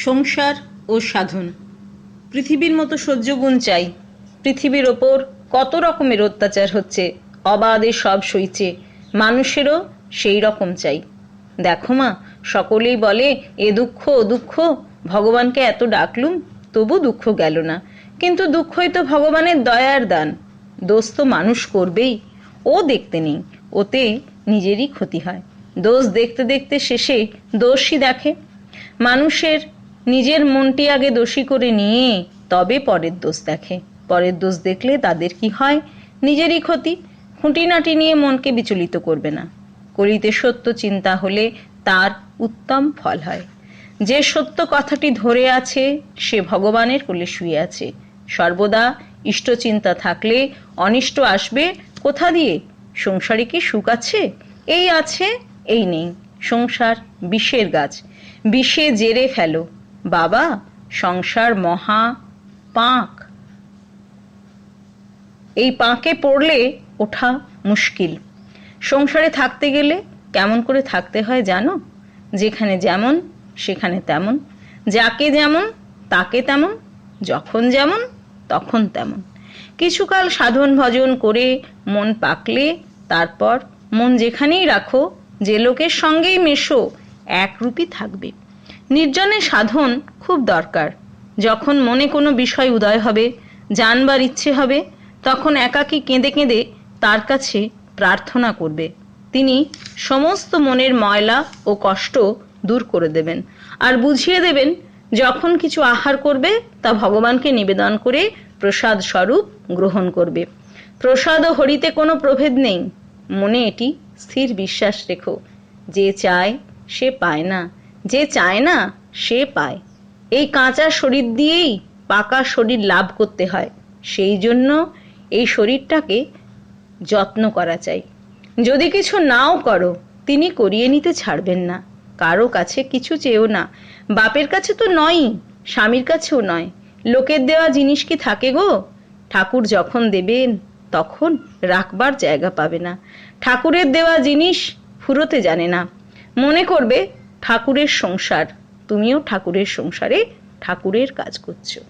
সংসার ও সাধন। পৃথিবীর মতো সহ্য গুণ চাই। পৃথিবীর ওপর কত রকমের অত্যাচার হচ্ছে, অবাধে সব সইছে, মানুষেরও সেই রকম চাই। দেখো মা, সকলেই বলে এ দুঃখ ও দুঃখ, ভগবানকে এত ডাকলুম তবু দুঃখ গেল না। কিন্তু দুঃখই তো ভগবানের দয়ার দান। দোষ তো মানুষ করবেই, ও দেখতে নেই, ওতে নিজেরই ক্ষতি হয়। দোষ দেখতে দেখতে শেষে দোষই দেখে। মানুষের নিজের মনটি আগে দোষী করে নিয়ে তবে পরের দোষ দেখে। পরের দোষ দেখলে তাদের কি হয়? নিজেরই ক্ষতি। খুঁটিনাটি নিয়ে মনকে বিচলিত করবে না। কলিতে সত্য চিন্তা হলে তার উত্তম ফল হয়। যে সত্য কথাটি ধরে আছে সে ভগবানের কোলে শুয়ে আছে। সর্বদা ইষ্টচিন্তা থাকলে অনিষ্ট আসবে কোথা দিয়ে? সংসারে কি সুখ আছে? এই আছে, এই নেই। সংসার বিষের গাছ, বিষে জেরে ফেলো বাবা। সংসার মহা পাঁক, এই পাঁকে পড়লে ওঠা মুশকিল। সংসারে থাকতে গেলে কেমন করে থাকতে হয় জানো? যেখানে যেমন সেখানে তেমন, যাকে যেমন তাকে তেমন, যখন যেমন তখন তেমন। কিছুকাল সাধন ভজন করে মন পাকলে তারপর মন যেখানেই রাখো, যে লোকের সঙ্গেই মেশো, একরূপই থাকবে। নির্জনে সাধন খুব দরকার। যখন মনে কোনো বিষয় উদয় হবে, জানবার ইচ্ছে হবে, তখন একাকী কেঁদে কেঁদে তার কাছে প্রার্থনা করবে। তিনি সমস্ত মনের ময়লা ও কষ্ট দূর করে দেবেন, আর বুঝিয়ে দেবেন যখন কিছু আহার করবে তা ভগবানকে নিবেদন করে প্রসাদ স্বরূপ গ্রহণ করবে। প্রসাদ ও হরিতে কোনো প্রভেদ নেই। মনে এটি স্থির বিশ্বাস রেখো, যে চায় সে পায় না, যে চায় না সে পায়। এই কাঁচা শরীর দিয়েই পাকা শরীর লাভ করতে হয়। সেই জন্য এই শরীরটাকে যত্ন করা চাই। যদি কিছু নাও করো, তিনি করিয়ে নিতে ছাড়বেন না। কারো কাছে কিছু চেয়েও না। বাপের কাছে তো নয়ই, স্বামীর কাছেও নয়। লোকের দেওয়া জিনিস কি থাকে গো? ঠাকুর যখন দেবেন তখন রাখবার জায়গা পাবে না। ঠাকুরের দেওয়া জিনিস ফুরোতে জানে না। মনে করবে ঠাকুরের সংসার, তুমিও ঠাকুরের সংসারে ঠাকুরের কাজ করছো।